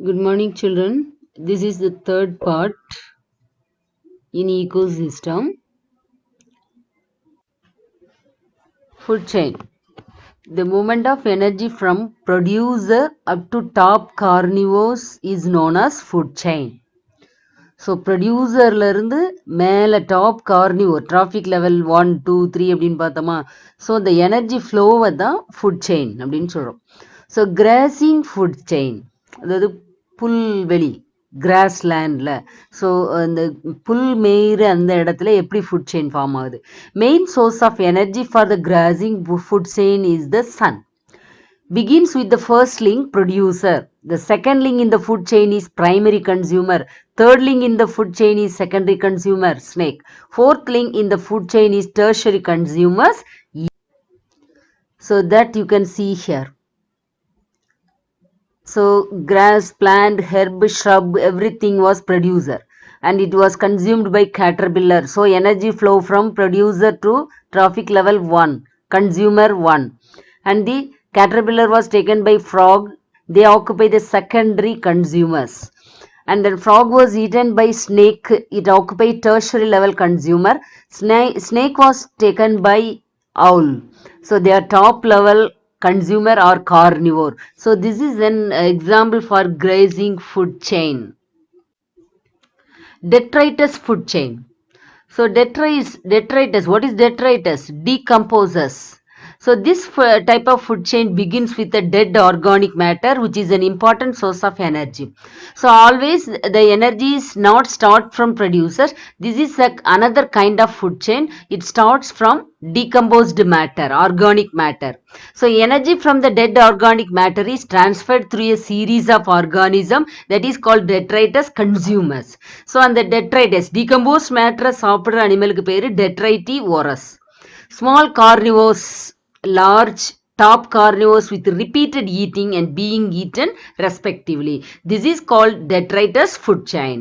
Good morning, children. This is the third part in ecosystem. Food chain. The movement of energy from producer up to top carnivores is known as food chain. So ப்ரொடியூசர்லேருந்து மேலே top carnivore traffic level 1, 2, 3 அப்படின்னு பார்த்தோமா. So இந்த energy ஃப்ளோவை தான் food chain அப்படின்னு சொல்கிறோம். So crossing food chain, அதாவது புல்வெளி கிராஸ் லேண்டில், ஸோ அந்த புல் மேய்கிற அந்த இடத்துல எப்படி ஃபுட் செயின் ஃபார்ம் ஆகுது. Main source of energy for the grazing food chain is the sun. Begins with the first link, producer. The second link in the food chain is primary consumer. Third link in the food chain is secondary consumer, snake. Fourth link in the food chain is tertiary consumers. So that you can see here. So grass, plant, herb, shrub, everything was producer. And it was consumed by caterpillar. So energy flow from producer to trophic level 1, consumer 1. And the caterpillar was taken by frog. They occupy the secondary consumers. And then frog was eaten by snake. It occupied tertiary level consumer. Snake was taken by owl. So they are top level consumer or carnivore. So this is an example for grazing food chain. Detritus food chain. So detritus, what is detritus? Decomposes. So this type of food chain begins with a dead organic matter, which is an important source of energy. So always the energy is not start from producers. This is another kind of food chain. It starts from decomposed matter, organic matter. So energy from the dead organic matter is transferred through a series of organisms that is called detritus consumers. So on the detritus, decomposed matter சாப்பிடுற அனிமலுக்கு பேரு detritivorous. Small carnivores, large top carnivores with repeated eating and being eaten respectively. This is called detritus food chain.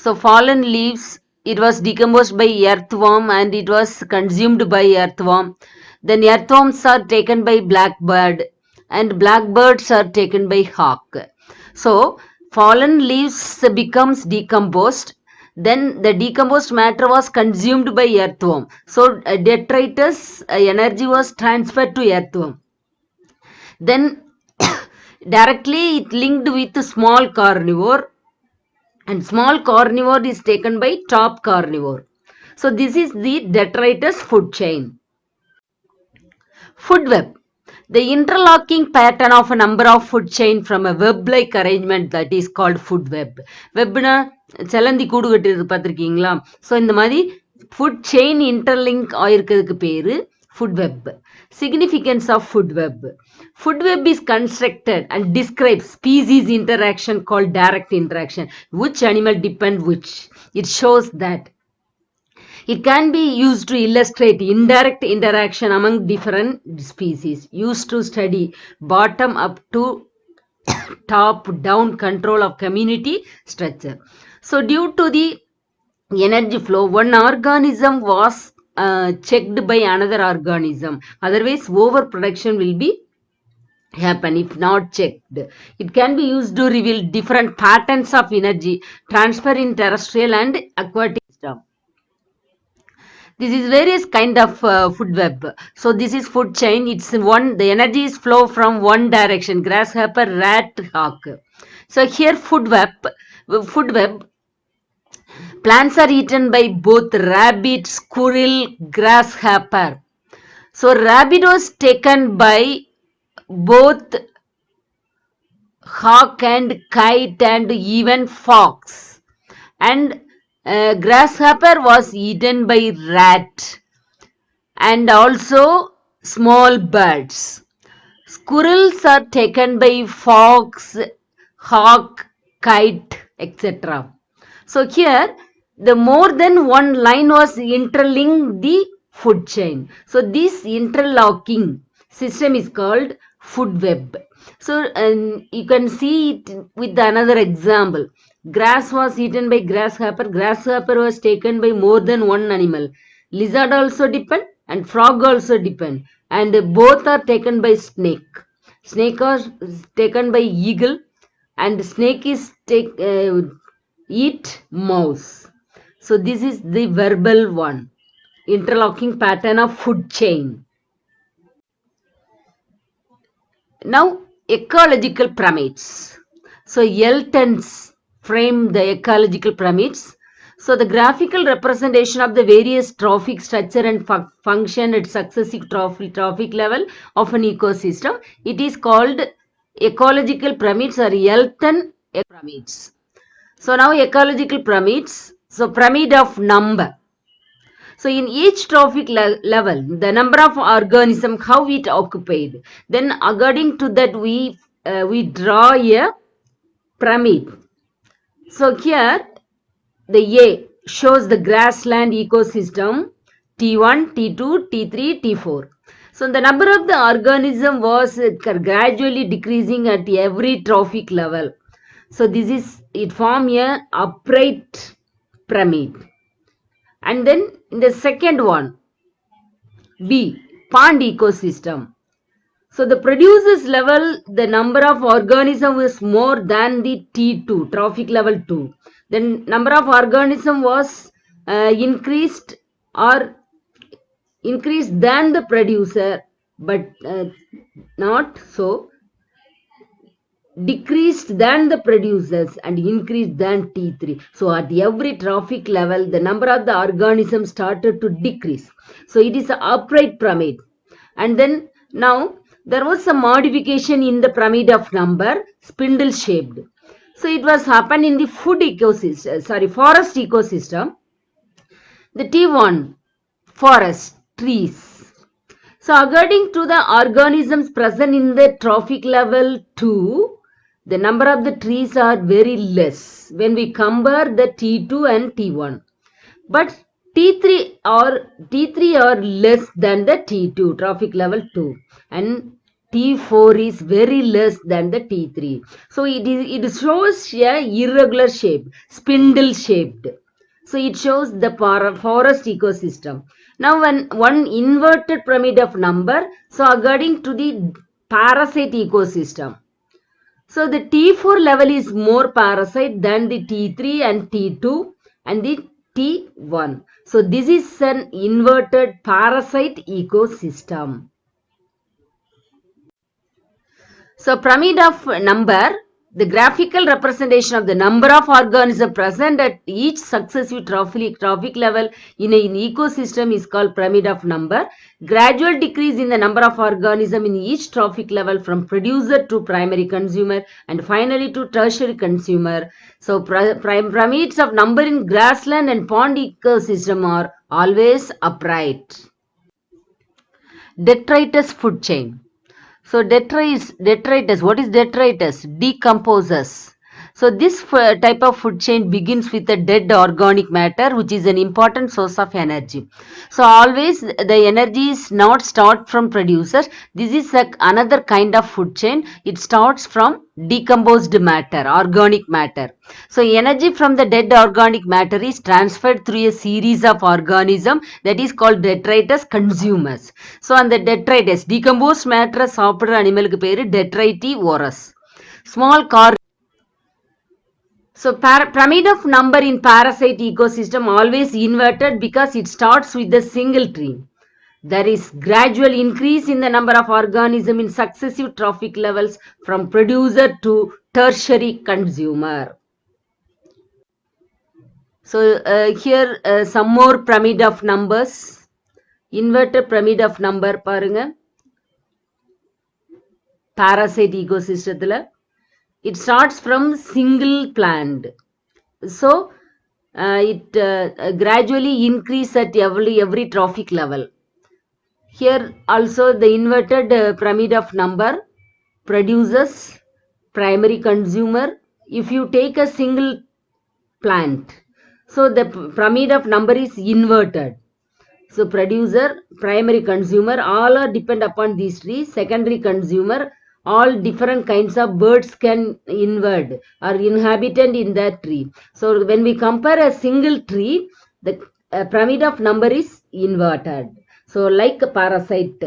So fallen leaves, it was decomposed by earthworm and it was consumed by earthworm. Then earthworms are taken by blackbird and blackbirds are taken by hawk. So fallen leaves becomes decomposed. Then the decomposed matter was consumed by earthworm. So detritus energy was transferred to earthworm. Then directly it linked with small carnivore, and small carnivore is taken by top carnivore. So this is the detritus food chain. Food web. The interlocking pattern of a number of food chain from a web-like arrangement that is called food web. Webna செலந்தி கூடு கட்டுறது பார்த்துருக்கீங்களா? So இந்த மாதிரி food chain interlink ஆயிருக்கிறதுக்கு பேரு food web. Significance of food web. Food web is constructed and describes species interaction called direct interaction. Which animal depend which? It shows that it can be used to illustrate indirect interaction among different species, used to study bottom up to top down control of community structure. So due to the energy flow, one organism was checked by another organism. Otherwise overproduction will be happen if not checked. It can be used to reveal different patterns of energy transfer in terrestrial and aquatic system. This is various kind of food web. So this is food chain. It's one, the energy is flow from one direction, grasshopper, rat, hawk. So here food web, plants are eaten by both rabbit, squirrel, grasshopper. So rabbit was taken by both hawk and kite and even fox, and grasshopper was eaten by rat and also small birds. Squirrels are taken by fox, hawk, kite, etc. So here the more than one line was interlinked the food chain. So this interlocking system is called food web. So you can see it with another example. Grass was eaten by grasshopper. Grasshopper was taken by more than one animal. Lizard also depend and frog also depend, and both are taken by snake. Snake was taken by eagle and snake is eat mouse. So this is the verbal one, interlocking pattern of food chain. Now, ecological pyramids. So Elton's frame the ecological pyramids. So the graphical representation of the various trophic structure and function at successive trophic level of an ecosystem. It is called ecological pyramids or Elton pyramids. So now ecological pyramids. So pyramid of number. So in each trophic level, the number of organism, how it occupied. Then according to that, we draw a pyramid. So here, the A shows the grassland ecosystem, T1, T2, T3, T4. So the number of the organism was gradually decreasing at every trophic level. So this is, it form a upright pyramid. And then in the second one, B, pond ecosystem. So the producers level, the number of organism is more than the T2, trophic level 2. Then number of organism was increased than the producer, but not so. Decreased than the producers and increased than T3. So at every trophic level, the number of the organisms started to decrease. So it is an upright pyramid. And then now there was some modification in the pyramid of number, spindle shaped. So it was happened in the forest ecosystem. The T1, forest, trees. So according to the organisms present in the trophic level 2, the number of the trees are very less when we compare the T2 and T1. But T3 are less than the T2, trophic level 2. And T4 is very less than the T3. So it shows a irregular shape, spindle shaped. So it shows the forest ecosystem. Now one inverted pyramid of number, so according to the parasite ecosystem. So the T4 level is more parasite than the T3 and T2 and the T1. So this is an inverted parasite ecosystem. So pyramid of number, the graphical representation of the number of organisms present at each successive trophic level in an ecosystem is called pyramid of number. Gradual decrease in the number of organisms in each trophic level from producer to primary consumer and finally to tertiary consumer. So pyramids of number in grassland and pond ecosystem are always upright. Detritus food chain. So detritus, what is detritus? Decomposes. So this type of food chain begins with a dead organic matter, which is an important source of energy. So always the energy is not start from producers. This is another kind of food chain. It starts from decomposed matter, organic matter. So energy from the dead organic matter is transferred through a series of organisms that is called detritus consumers. So on the detritus, decomposed matter சாப்பிடுற அனிமலுக்கு பேரு detritivores. Small car. So pyramid of number in parasite ecosystem always inverted because it starts with a single tree. There is gradual increase in the number of organisms in successive trophic levels from producer to tertiary consumer. So here some more pyramid of numbers. Inverted pyramid of number பாருங்க. Parasite ecosystem. It starts from single plant. So it gradually increase at every trophic level. Here also the inverted pyramid of number, producers, primary consumer. If you take a single plant, so the pyramid of number is inverted. So producer, primary consumer, all are depend upon these trees. Secondary consumer, all different kinds of birds can invert or inhabitant in that tree. So when we compare a single tree, the pyramid of number is inverted. So like a parasite.